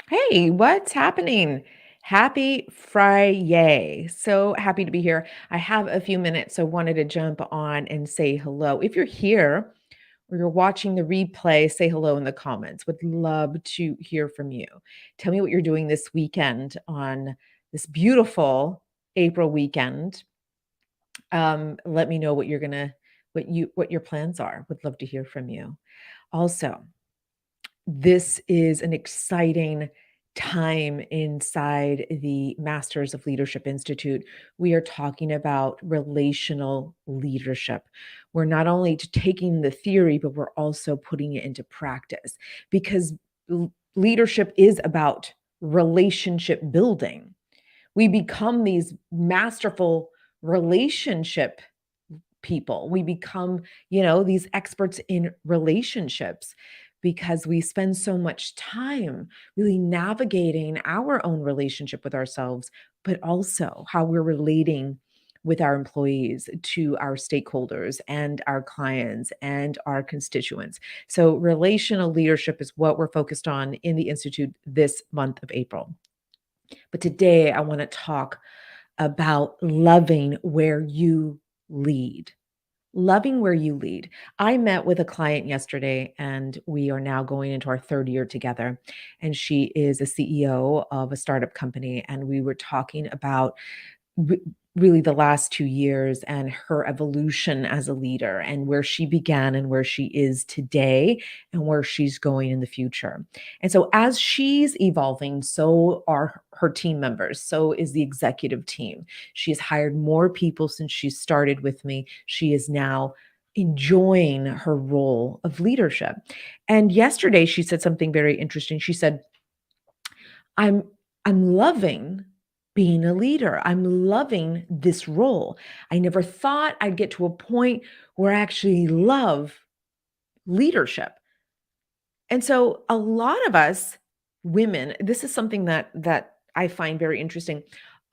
Hey, what's happening? Happy Friday. So happy to be here. I have a few minutes, so wanted to jump on and say hello. If you're here or you're watching the replay, say hello in the comments. Would love to hear from you. Tell me what you're doing this weekend on this beautiful April weekend. Let me know what you're gonna what your plans are. Would love to hear from you. Also, this is an exciting time inside the Masters of Leadership Institute. We are talking about relational leadership. We're not only taking the theory, but we're also putting it into practice because leadership is about relationship building. We become these masterful relationship people. We become, these experts in relationships because we spend so much time really navigating our own relationship with ourselves, but also how we're relating with our employees, to our stakeholders and our clients and our constituents. So, relational leadership is what we're focused on in the Institute this month of April. But today, I want to talk about loving where you lead. Loving where you lead. I met with a client yesterday, and we are now going into our third year together. And she is a CEO of a startup company. And we were talking about re- really the last 2 years and her evolution as a leader and where she began and where she is today and where she's going in the future. And so as she's evolving, so are her team members, so is the executive team. She has hired more people since she started with me. She is now enjoying her role of leadership. And yesterday she said something very interesting. She said, I'm I'm loving being a leader. I'm loving this role. I never thought I'd get to a point where I actually love leadership. And so a lot of us women, this is something that I find very interesting.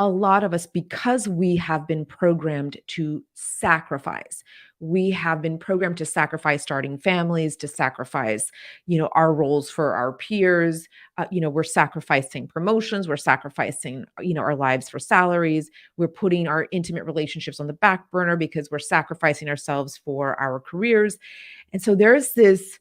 A lot of us, because we have been programmed to sacrifice. We have been programmed to sacrifice starting families, to sacrifice, our roles for our peers. We're sacrificing promotions, we're sacrificing, our lives for salaries. We're putting our intimate relationships on the back burner because we're sacrificing ourselves for our careers. And so there's this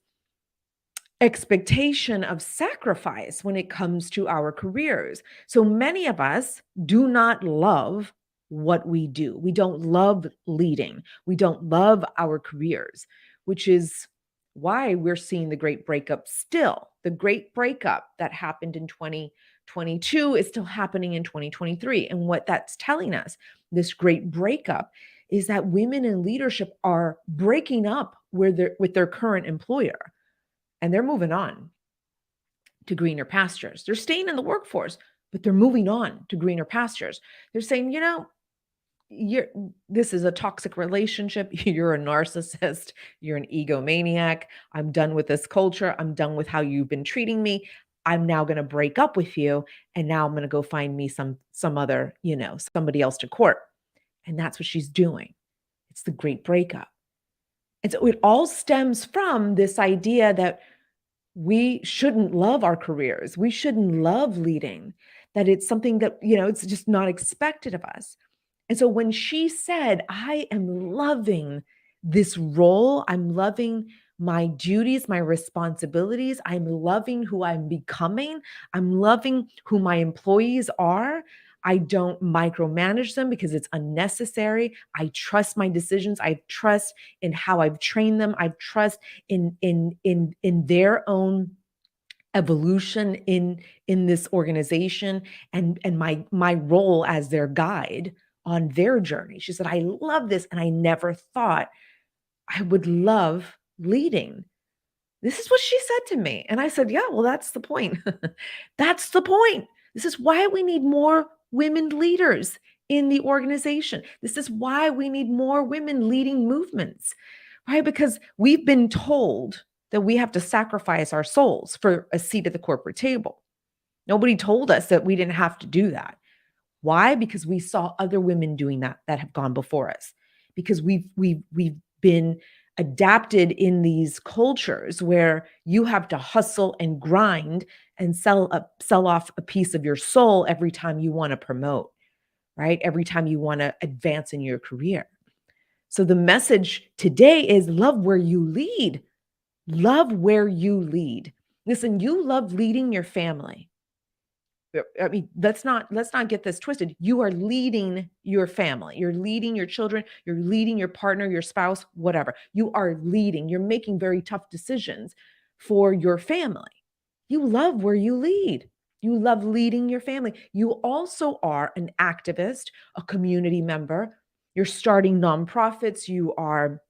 expectation of sacrifice when it comes to our careers. So many of us do not love what we do. We don't love leading. We don't love our careers, which is why we're seeing the great breakup still. The great breakup that happened in 2022 is still happening in 2023. And what that's telling us, this great breakup, is that women in leadership are breaking up with their current employer and they're moving on to greener pastures. They're staying in the workforce, but they're moving on to greener pastures. They're saying, you're this is a toxic relationship. You're a narcissist. You're an egomaniac. I'm done with this culture. I'm done with how you've been treating me. I'm now going to break up with you, and now I'm going to go find me some other, somebody else to court. And that's what she's doing. It's the great breakup. And so it all stems from this idea that we shouldn't love our careers. We shouldn't love leading, that it's something that, it's just not expected of us. And so when she said, I am loving this role, I'm loving my duties, my responsibilities, I'm loving who I'm becoming, I'm loving who my employees are. I don't micromanage them because it's unnecessary. I trust my decisions. I trust in how I've trained them. I trust in their own evolution in this organization and my role as their guide on their journey. She said, I love this. And I never thought I would love leading. This is what she said to me. And I said, yeah, well, that's the point. That's the point. This is why we need more women leaders in the organization. This is why we need more women leading movements, right? Because we've been told that we have to sacrifice our souls for a seat at the corporate table. Nobody told us that we didn't have to do that. Why? Because we saw other women doing that have gone before us. Because we've been adapted in these cultures where you have to hustle and grind and sell off a piece of your soul every time you want to promote, right? Every time you want to advance in your career. So the message today is love where you lead. Love where you lead. Listen, you love leading your family. I mean, let's not get this twisted. You are leading your family. You're leading your children, you're leading your partner, your spouse, whatever. You are leading. You're making very tough decisions for your family. You love where you lead. You love leading your family. You also are an activist, a community member. You're starting nonprofits. You are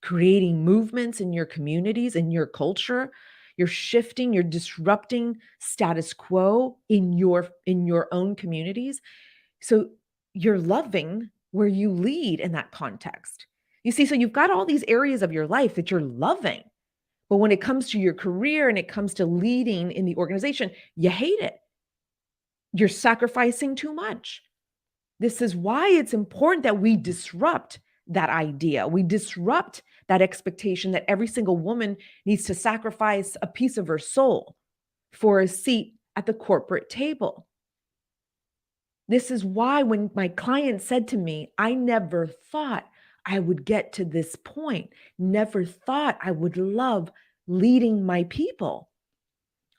creating movements in your communities, in your culture. You're shifting, you're disrupting status quo in your own communities. So you're loving where you lead in that context. You see, so you've got all these areas of your life that you're loving. But when it comes to your career and it comes to leading in the organization, you hate it. You're sacrificing too much. This is why it's important that we disrupt that idea. We disrupt that expectation that every single woman needs to sacrifice a piece of her soul for a seat at the corporate table. This is why when my client said to me, I never thought I would get to this point, never thought I would love leading my people.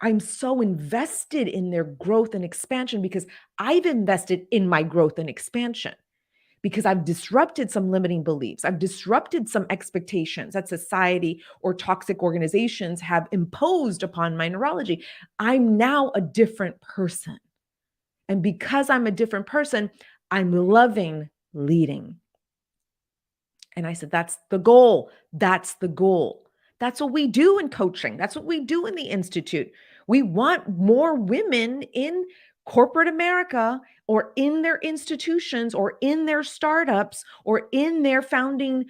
I'm so invested in their growth and expansion because I've invested in my growth and expansion because I've disrupted some limiting beliefs. I've disrupted some expectations that society or toxic organizations have imposed upon my neurology. I'm now a different person. And because I'm a different person, I'm loving leading. And I said, that's the goal. That's the goal. That's what we do in coaching. That's what we do in the Institute. We want more women in corporate America or in their institutions or in their startups or in their founding,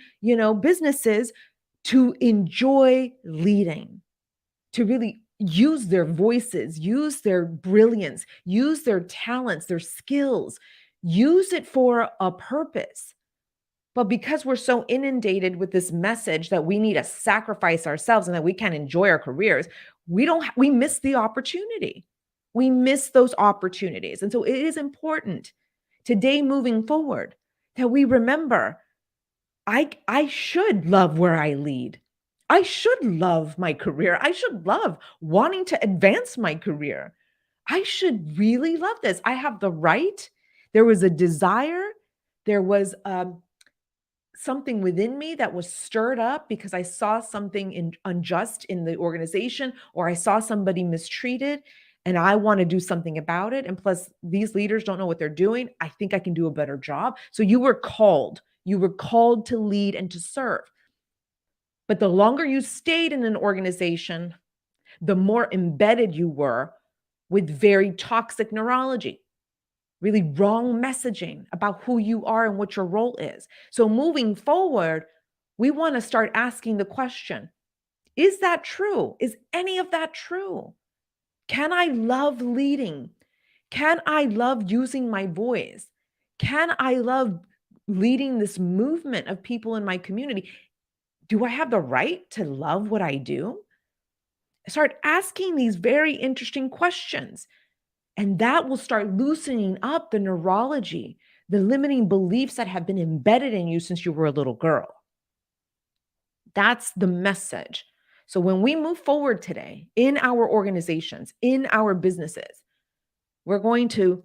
businesses to enjoy leading, to really use their voices, use their brilliance, use their talents, their skills, use it for a purpose. But because we're so inundated with this message that we need to sacrifice ourselves and that we can't enjoy our careers, we miss the opportunity. We miss those opportunities. And so it is important today moving forward that we remember I should love where I lead. I should love my career. I should love wanting to advance my career. I should really love this. I have the right. There was a desire. There was something within me that was stirred up because I saw something unjust in the organization or I saw somebody mistreated and I want to do something about it. And plus, these leaders don't know what they're doing. I think I can do a better job. So you were called. You were called to lead and to serve. But the longer you stayed in an organization, the more embedded you were with very toxic neurology, really wrong messaging about who you are and what your role is. So moving forward, we want to start asking the question, is that true? Is any of that true? Can I love leading? Can I love using my voice? Can I love leading this movement of people in my community? Do I have the right to love what I do? Start asking these very interesting questions. And that will start loosening up the neurology, the limiting beliefs that have been embedded in you since you were a little girl. That's the message. So when we move forward today in our organizations, in our businesses, we're going to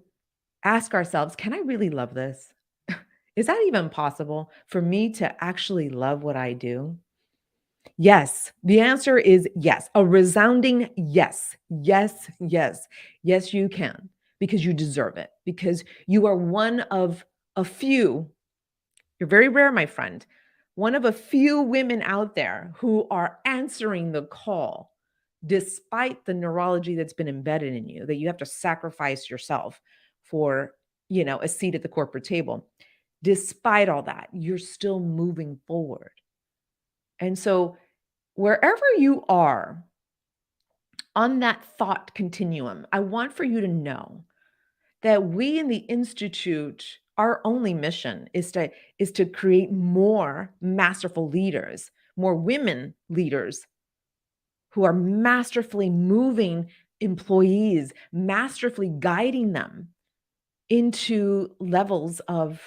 ask ourselves, can I really love this? Is that even possible for me to actually love what I do? Yes. The answer is yes. A resounding yes. Yes, yes. Yes, you can because you deserve it, because you are one of a few. You're very rare, my friend. One of a few women out there who are answering the call despite the neurology that's been embedded in you, that you have to sacrifice yourself for, a seat at the corporate table. Despite all that, you're still moving forward. And so wherever you are on that thought continuum, I want for you to know that we in the Institute, our only mission is to create more masterful leaders more women leaders who are masterfully moving employees, masterfully guiding them into levels of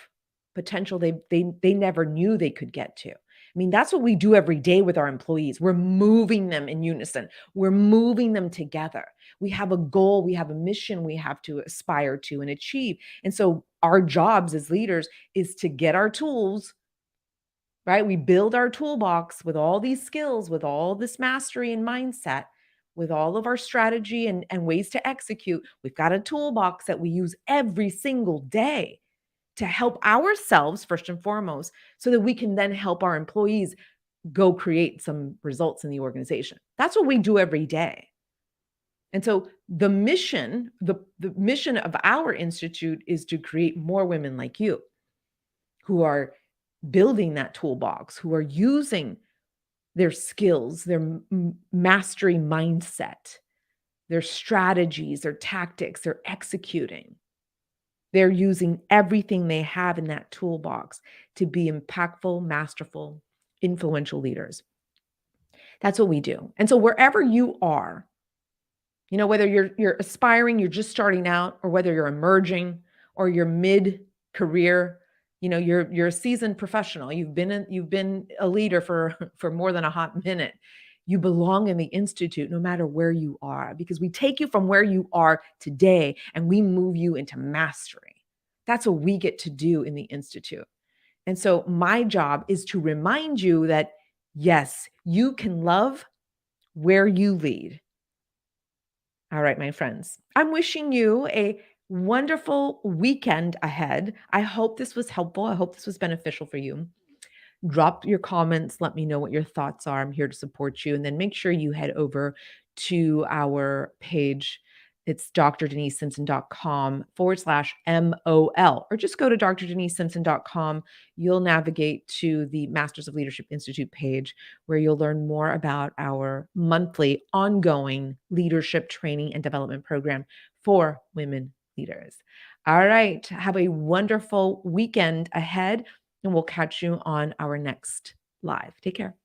potential they never knew they could get to. I mean, that's what we do every day with our employees. We're moving them in unison. We're moving them together. We have a goal, we have a mission we have to aspire to and achieve. And so our jobs as leaders is to get our tools, right? We build our toolbox with all these skills, with all this mastery and mindset, with all of our strategy and ways to execute. We've got a toolbox that we use every single day to help ourselves, first and foremost, so that we can then help our employees go create some results in the organization. That's what we do every day. And so the mission of our institute is to create more women like you who are building that toolbox, who are using their skills, their mastery mindset, their strategies, their tactics, they're executing. They're using everything they have in that toolbox to be impactful, masterful, influential leaders. That's what we do. And so wherever you are, whether you're aspiring, you're just starting out, or whether you're emerging or you're mid-career, you're a seasoned professional. You've been a leader for for more than a hot minute. You belong in the institute no matter where you are, because we take you from where you are today and we move you into mastery. That's what we get to do in the institute. And so my job is to remind you that yes, you can love where you lead. All right, my friends, I'm wishing you a wonderful weekend ahead. I hope this was helpful. I hope this was beneficial for you. Drop your comments. Let me know what your thoughts are. I'm here to support you. And then make sure you head over to our page. It's drdeniseSimpson.com/MOL, or just go to drdeniseSimpson.com. You'll navigate to the Masters of Leadership Institute page where you'll learn more about our monthly ongoing leadership training and development program for women leaders. All right. Have a wonderful weekend ahead, and we'll catch you on our next live. Take care.